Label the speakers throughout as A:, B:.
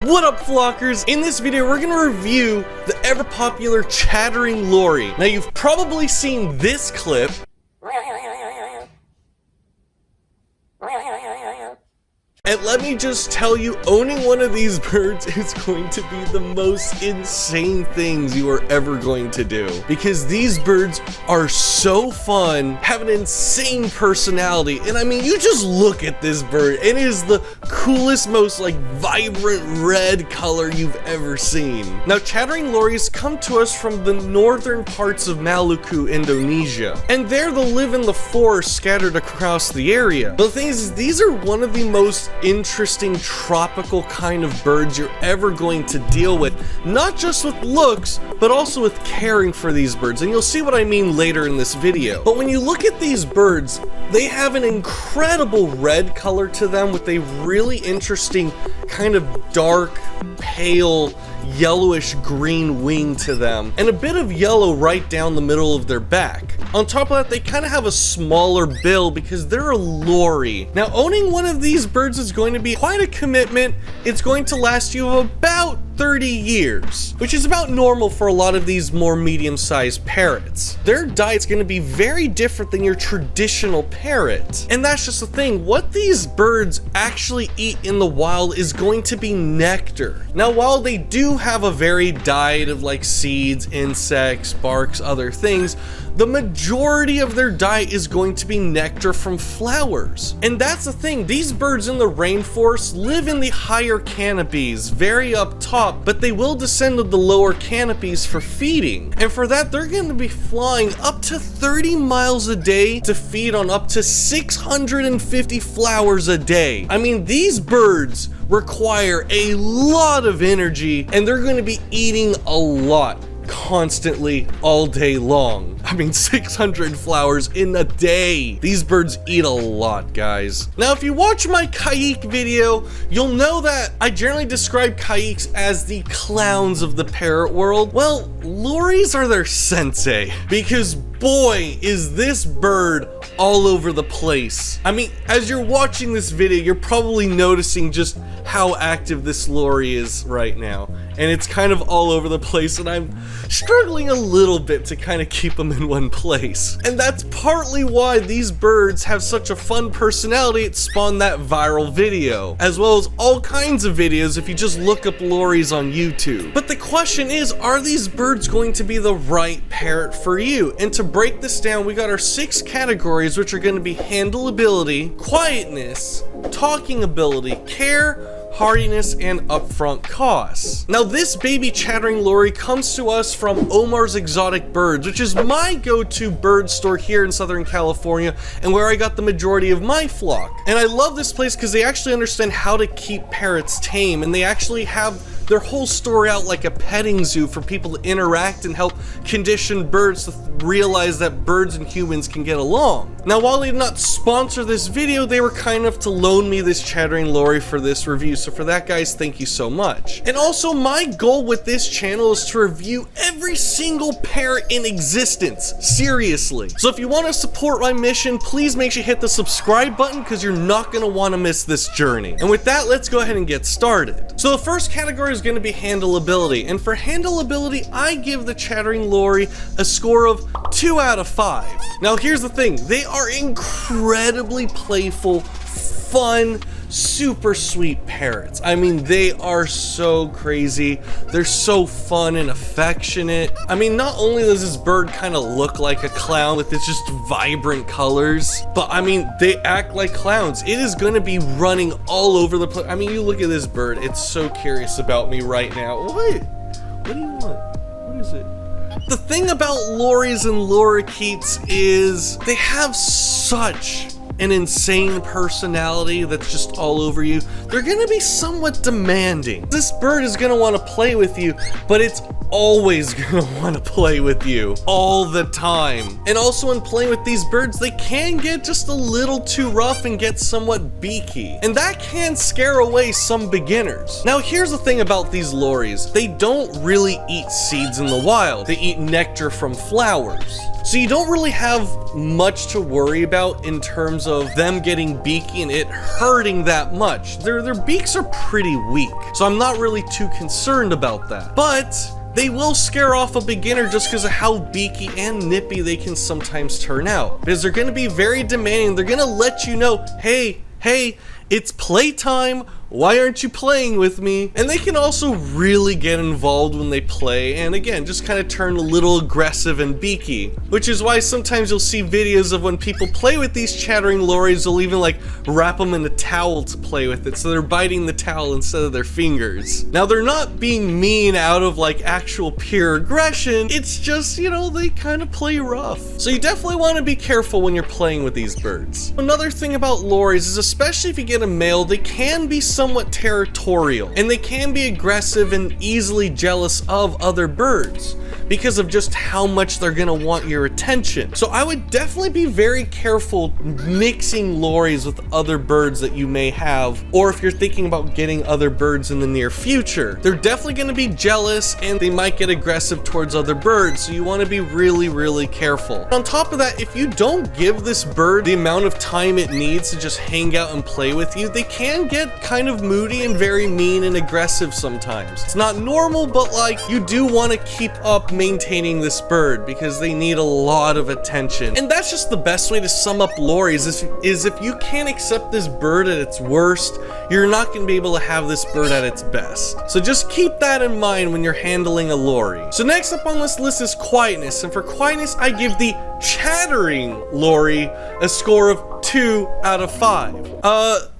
A: What up, flockers? In this video, we're gonna review the ever popular chattering Lory. Now, you've probably seen this clip. And let me just tell you, owning one of these birds is going to be the most insane things you are ever going to do. Because these birds are so fun, have an insane personality, and I mean, you just look at this bird, it is the coolest, most like vibrant red color you've ever seen. Now, chattering Lorys come to us from the northern parts of Maluku, Indonesia. And there they'll live in the forest scattered across the area. But the thing is, these are one of the most interesting tropical kind of birds you're ever going to deal with, not just with looks, but also with caring for these birds, and you'll see what I mean later in this video. But when you look at these birds, they have an incredible red color to them with a really interesting kind of dark, pale, yellowish green wing to them, and a bit of yellow right down the middle of their back. On top of that, they kind of have a smaller bill because they're a Lory. Now, owning one of these birds is going to be quite a commitment. It's going to last you about 30 years, which is about normal for a lot of these more medium-sized parrots. Their diet's going to be very different than your traditional parrot. And that's just the thing. What these birds actually eat in the wild is going to be nectar. Now, while they do have a varied diet of like seeds, insects, barks, other things, the majority of their diet is going to be nectar from flowers. And that's the thing, these birds in the rainforest live in the higher canopies, very up top, but they will descend to the lower canopies for feeding. And for that, they're going to be flying up to 30 miles a day to feed on up to 650 flowers a day. I mean, these birds require a lot of energy, and they're going to be eating a lot, constantly, all day long. I mean, 600 flowers in a day. These birds eat a lot, guys. Now, if you watch my kayik video, you'll know that I generally describe kayaks as the clowns of the parrot world. Well, Lorys are their sensei, because boy, is this bird all over the place. I mean, as you're watching this video, you're probably noticing just how active this Lory is right now. And it's kind of all over the place, and I'm struggling a little bit to kind of keep them in one place. And that's partly why these birds have such a fun personality. It spawned that viral video, as well as all kinds of videos if you just look up Lorys on YouTube. But the question is, are these birds going to be the right parrot for you? And to break this down, we got our 6 categories, which are going to be handleability, quietness, talking ability, care, hardiness, and upfront costs. Now, this baby chattering Lory comes to us from OMAR'S Exotic Birds, which is my go-to bird store here in Southern California, and where I got the majority of my flock. And I love this place because they actually understand how to keep parrots tame, and they actually have their whole story out like a petting zoo for people to interact and help condition birds to realize that birds and humans can get along. Now, while they did not sponsor this video, they were kind enough to loan me this chattering Lory for this review. So for that, guys, thank you so much. And also, my goal with this channel is to review every single parrot in existence. Seriously. So if you want to support my mission, please make sure you hit the subscribe button, because you're not going to want to miss this journey. And with that, let's go ahead and get started. So the first category is going to be handleability, and for handleability, I give the chattering Lory a score of 2 out of 5. Now, here's the thing, they are incredibly playful, fun, super sweet parrots. I mean, they are so crazy. They're so fun and affectionate. I mean, not only does this bird kind of look like a clown with its just vibrant colors, but I mean, they act like clowns. It is going to be running all over the place. I mean, you look at this bird, it's so curious about me right now. What do you want? What is it? The thing about Lorys and lorikeets is they have such an insane personality that's just all over you. They're gonna be somewhat demanding. This bird is gonna want to play with you, but it's always gonna want to play with you all the time. And also, in playing with these birds, they can get just a little too rough and get somewhat beaky, and that can scare away some beginners. Now, here's the thing about these Lorys. They don't really eat seeds in the wild. They eat nectar from flowers. So you don't really have much to worry about in terms of them getting beaky and it hurting that much. Their beaks are pretty weak, so I'm not really too concerned about that. But they will scare off a beginner just because of how beaky and nippy they can sometimes turn out. Because they're going to be very demanding. They're going to let you know, hey, it's playtime. Why aren't you playing with me? And they can also really get involved when they play, and again, just kind of turn a little aggressive and beaky, which is why sometimes you'll see videos of when people play with these chattering lories, they'll even like wrap them in a towel to play with it, so they're biting the towel instead of their fingers. Now, they're not being mean out of like actual pure aggression, it's just, you know, they kind of play rough. So you definitely want to be careful when you're playing with these birds. Another thing about lories is, especially if you get a male, they can be somewhat territorial, and they can be aggressive and easily jealous of other birds because of just how much they're gonna want your attention. So I would definitely be very careful mixing lories with other birds that you may have, or if you're thinking about getting other birds in the near future. They're definitely gonna be jealous and they might get aggressive towards other birds, so you wanna be really careful. On top of that, if you don't give this bird the amount of time it needs to just hang out and play with you, they can get kind of moody and very mean and aggressive sometimes. It's not normal, but like, you do want to keep up maintaining this bird because they need a lot of attention. And that's just the best way to sum up lories is if you can't accept this bird at its worst, you're not going to be able to have this bird at its best. So just keep that in mind when you're handling a lory. So next up on this list is quietness, and for quietness I give the chattering lory a score of 2 out of 5.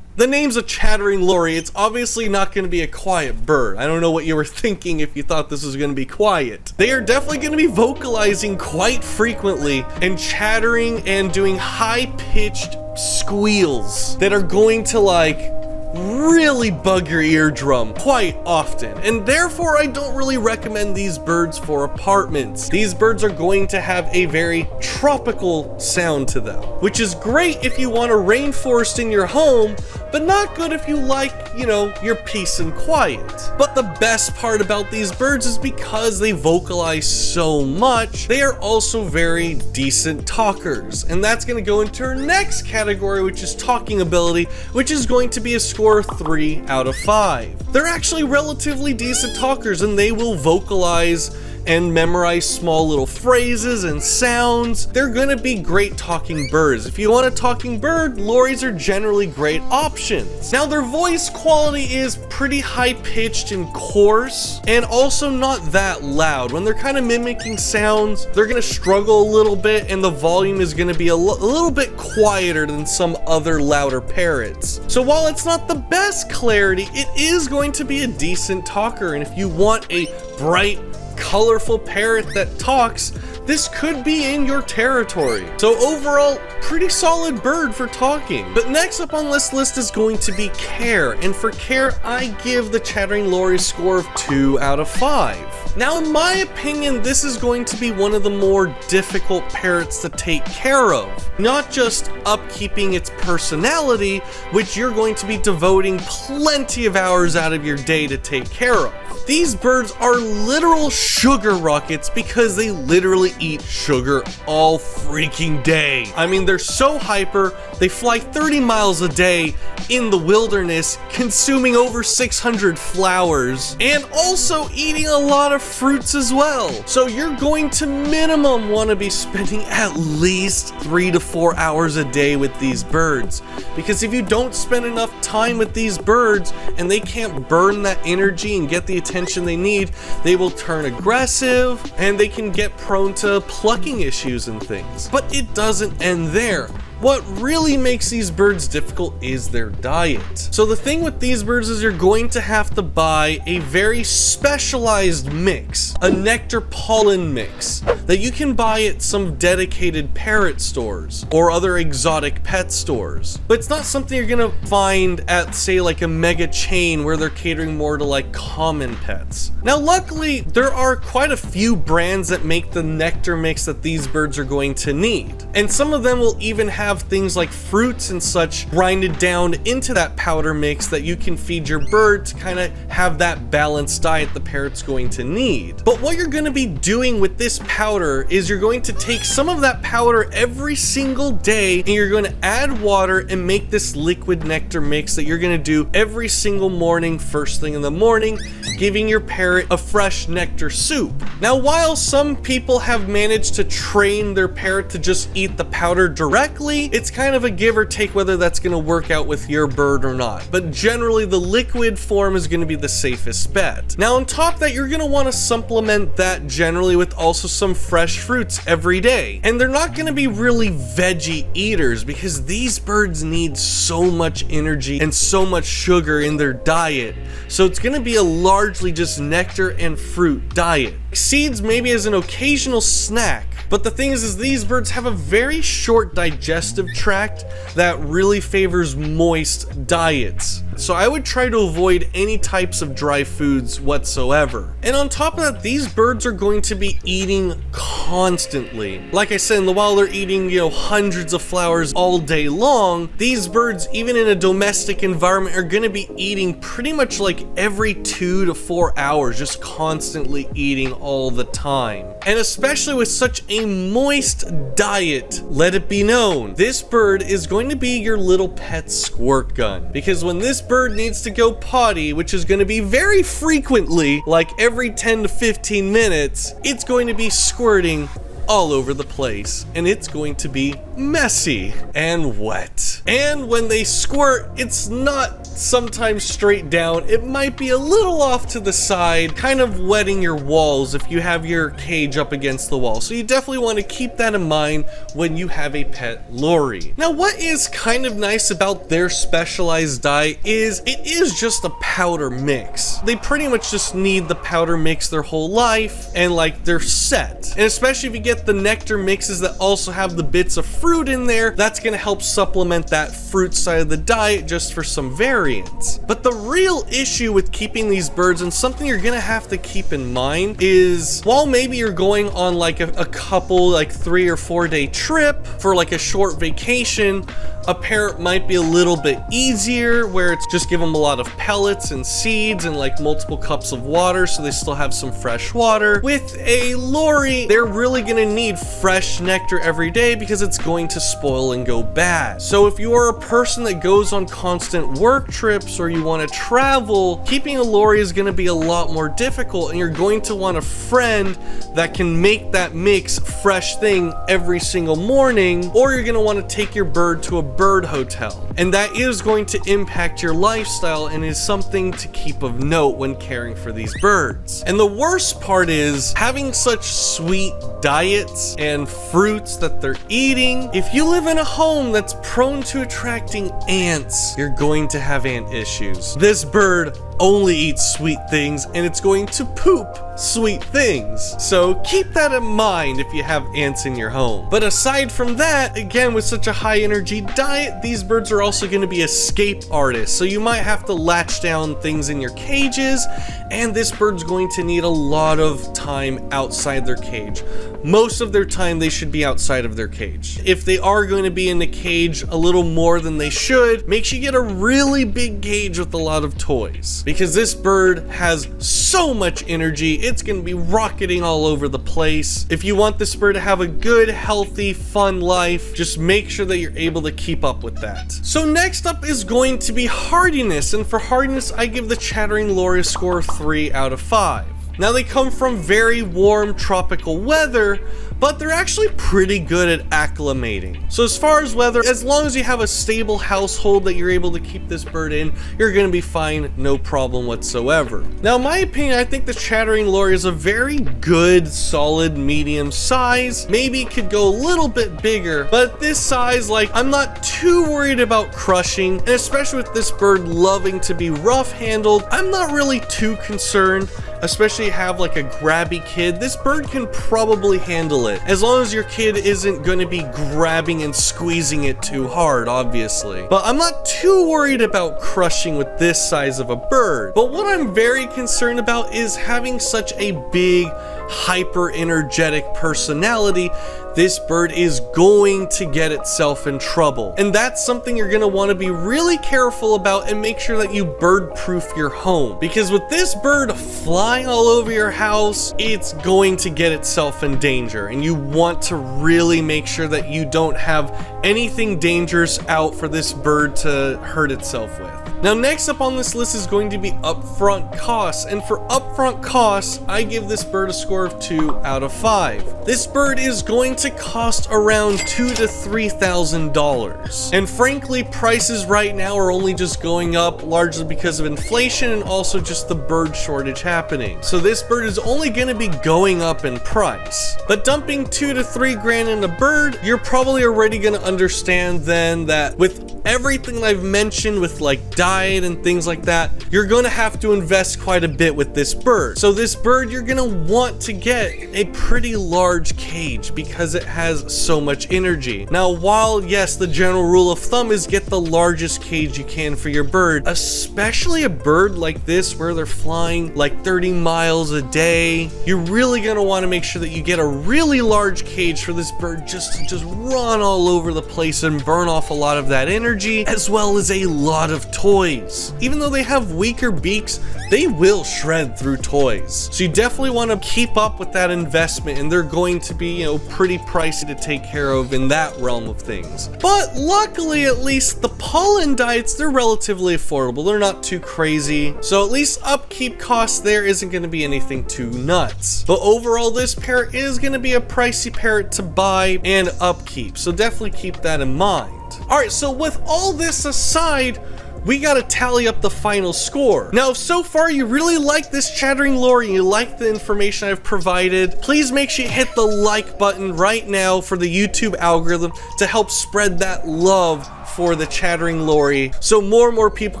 A: The name's a chattering lory. It's obviously not going to be a quiet bird. I don't know what you were thinking if you thought this was going to be quiet. They are definitely going to be vocalizing quite frequently and chattering and doing high-pitched squeals that are going to like really bug your eardrum quite often, and therefore I don't really recommend these birds for apartments. These birds are going to have a very tropical sound to them, which is great if you want a rainforest in your home, but not good if you like, you know, your peace and quiet. But the best part about these birds is because they vocalize so much, they are also very decent talkers, and that's going to go into our next category, which is talking ability, which is going to be a score of 3 out of 5. They're actually relatively decent talkers, and they will vocalize and memorize small little phrases and sounds. They're gonna be great talking birds. If you want a talking bird, lories are generally great options. Now, their voice quality is pretty high-pitched and coarse, and also not that loud. When they're kind of mimicking sounds, they're gonna struggle a little bit, and the volume is gonna be a little bit quieter than some other louder parrots. So while it's not the best clarity, it is going to be a decent talker, and if you want a bright, colorful parrot that talks, this could be in your territory. So overall, pretty solid bird for talking. But next up on this list is going to be care, and for care I give the chattering lory a score of 2 out of 5. Now, in my opinion, this is going to be one of the more difficult parrots to take care of. Not just upkeeping its personality, which you're going to be devoting plenty of hours out of your day to take care of. These birds are literal sugar rockets because they literally eat sugar all freaking day. I mean, they're so hyper, they fly 30 miles a day in the wilderness, consuming over 600 flowers, and also eating a lot of fruits as well. So you're going to minimum want to be spending at least 3 to 4 hours a day with these birds, because if you don't spend enough time with these birds and they can't burn that energy and get the attention they need, they will turn aggressive and they can get prone to plucking issues and things. But it doesn't end there. What really makes these birds difficult is their diet. So the thing with these birds is you're going to have to buy a very specialized mix, a nectar pollen mix, that you can buy at some dedicated parrot stores or other exotic pet stores. But it's not something you're gonna find at, say, like a mega chain where they're catering more to like common pets. Now, luckily, there are quite a few brands that make the nectar mix that these birds are going to need. And some of them will even have have things like fruits and such grinded down into that powder mix that you can feed your bird to kind of have that balanced diet the parrot's going to need. But what you're going to be doing with this powder is you're going to take some of that powder every single day and you're going to add water and make this liquid nectar mix that you're going to do every single morning, first thing in the morning, giving your parrot a fresh nectar soup. Now, while some people have managed to train their parrot to just eat the powder directly, it's kind of a give or take whether that's going to work out with your bird or not. But generally, the liquid form is going to be the safest bet. Now, on top of that, you're going to want to supplement that generally with also some fresh fruits every day. And they're not going to be really veggie eaters because these birds need so much energy and so much sugar in their diet. So it's going to be a largely just nectar and fruit diet. Seeds maybe as an occasional snack, but the thing is these birds have a very short digestive tract that really favors moist diets. So I would try to avoid any types of dry foods whatsoever. And on top of that, these birds are going to be eating constantly. Like I said, while they're eating, hundreds of flowers all day long, these birds, even in a domestic environment, are going to be eating pretty much like every 2 to 4 hours, just constantly eating all the time. And especially with such a moist diet, let it be known, this bird is going to be your little pet squirt gun. Because when this bird needs to go potty, which is going to be very frequently, like every 10 to 15 minutes, it's going to be squirting all over the place, and it's going to be messy and wet. And when they squirt, it's not sometimes straight down. It might be a little off to the side, kind of wetting your walls if you have your cage up against the wall. So you definitely want to keep that in mind when you have a pet Lory. Now, what is kind of nice about their specialized diet is it is just a powder mix. They pretty much just need the powder mix their whole life, and like they're set. And especially if you get the nectar mixes that also have the bits of fruit in there, that's going to help supplement that fruit side of the diet just for some variance. But the real issue with keeping these birds, and something you're going to have to keep in mind, is while maybe you're going on like a couple, like 3 or 4 day trip for like a short vacation, a parrot might be a little bit easier, where it's just give them a lot of pellets and seeds and like multiple cups of water so they still have some fresh water. With a Lory, they're really going to need fresh nectar every day because it's going to spoil and go bad. So if you are a person that goes on constant work trips or you want to travel, keeping a Lory is going to be a lot more difficult, and you're going to want a friend that can make that mix fresh thing every single morning, or you're going to want to take your bird to a bird hotel, and that is going to impact your lifestyle and is something to keep of note when caring for these birds. And the worst part is having such sweet diets and fruits that they're eating. If you live in a home that's prone to attracting ants, you're going to have ant issues. This bird only eats sweet things, and it's going to poop sweet things. So keep that in mind if you have ants in your home. But aside from that, again, with such a high energy diet, these birds are also going to be escape artists. So you might have to latch down things in your cages, and this bird's going to need a lot of time outside their cage. Most of their time they should be outside of their cage. If they are going to be in the cage a little more than they should, make sure you get a really big cage with a lot of toys, because this bird has so much energy, it's going to be rocketing all over the place. If you want this bird to have a good, healthy, fun life, just make sure that you're able to keep up with that. So next up is going to be hardiness, and for hardiness I give the chattering Lory a score of 3 out of 5. Now, they come from very warm tropical weather, but they're actually pretty good at acclimating. So as far as weather, as long as you have a stable household that you're able to keep this bird in, you're going to be fine, no problem whatsoever. Now, in my opinion, I think the chattering Lory is a very good, solid, medium size. Maybe it could go a little bit bigger, but this size, like, I'm not too worried about crushing, and especially with this bird loving to be rough-handled, I'm not really too concerned. Especially have like a grabby kid, this bird can probably handle it, as long as your kid isn't going to be grabbing and squeezing it too hard, obviously. But I'm not too worried about crushing with this size of a bird. But what I'm very concerned about is having such a big, hyper energetic personality this bird is going to get itself in trouble. And that's something you're gonna wanna be really careful about and make sure that you bird-proof your home. Because with this bird flying all over your house, it's going to get itself in danger. And you want to really make sure that you don't have anything dangerous out for this bird to hurt itself with. Now, next up on this list is going to be upfront costs, and for upfront costs, I give this bird a score of 2 out of 5. This bird is going to cost around $2,000 to $3,000, and frankly, prices right now are only just going up largely because of inflation and also just the bird shortage happening. So this bird is only going to be going up in price. But dumping 2 to 3 grand in a bird, you're probably already going to understand then that with everything I've mentioned with like diet and things like that, you're going to have to invest quite a bit with this bird. So this bird, you're going to want to get a pretty large cage because it has so much energy. Now, while yes, the general rule of thumb is get the largest cage you can for your bird, especially a bird like this where they're flying like 30 miles a day, you're really going to want to make sure that you get a really large cage for this bird just to run all over the place and burn off a lot of that energy, as well as a lot of toys. Even though they have weaker beaks, they will shred through toys. So you definitely want to keep up with that investment, and they're going to be, you know, pretty pricey to take care of in that realm of things. But luckily, at least the pollen diets, they're relatively affordable. They're not too crazy. So at least upkeep costs there isn't going to be anything too nuts. But overall, this parrot is going to be a pricey parrot to buy and upkeep. So definitely keep that in mind. All right, so with all this aside, we gotta tally up the final score. Now, if so far you really like this chattering Lory and you like the information I've provided, please make sure you hit the like button right now for the YouTube algorithm to help spread that love for the chattering Lory so more and more people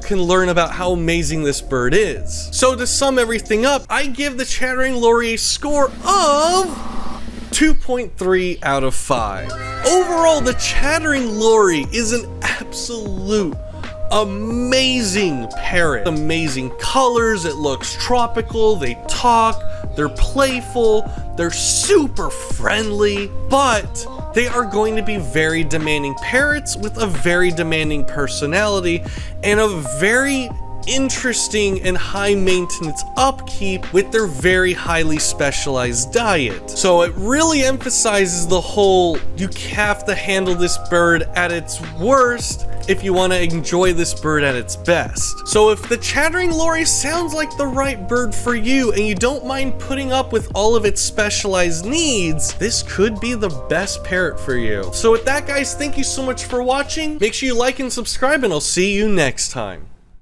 A: can learn about how amazing this bird is. So to sum everything up, I give the chattering Lory a score of 2.3 out of 5. Overall, the chattering Lory is an absolute amazing parrot. Amazing colors, it looks tropical, they talk, they're playful, they're super friendly, but they are going to be very demanding parrots with a very demanding personality and a very interesting and high maintenance upkeep with their very highly specialized diet. So it really emphasizes the whole, you have to handle this bird at its worst if you want to enjoy this bird at its best. So if the chattering Lory sounds like the right bird for you and you don't mind putting up with all of its specialized needs, this could be the best parrot for you. So with that, guys, thank you so much for watching. Make sure you like and subscribe, and I'll see you next time.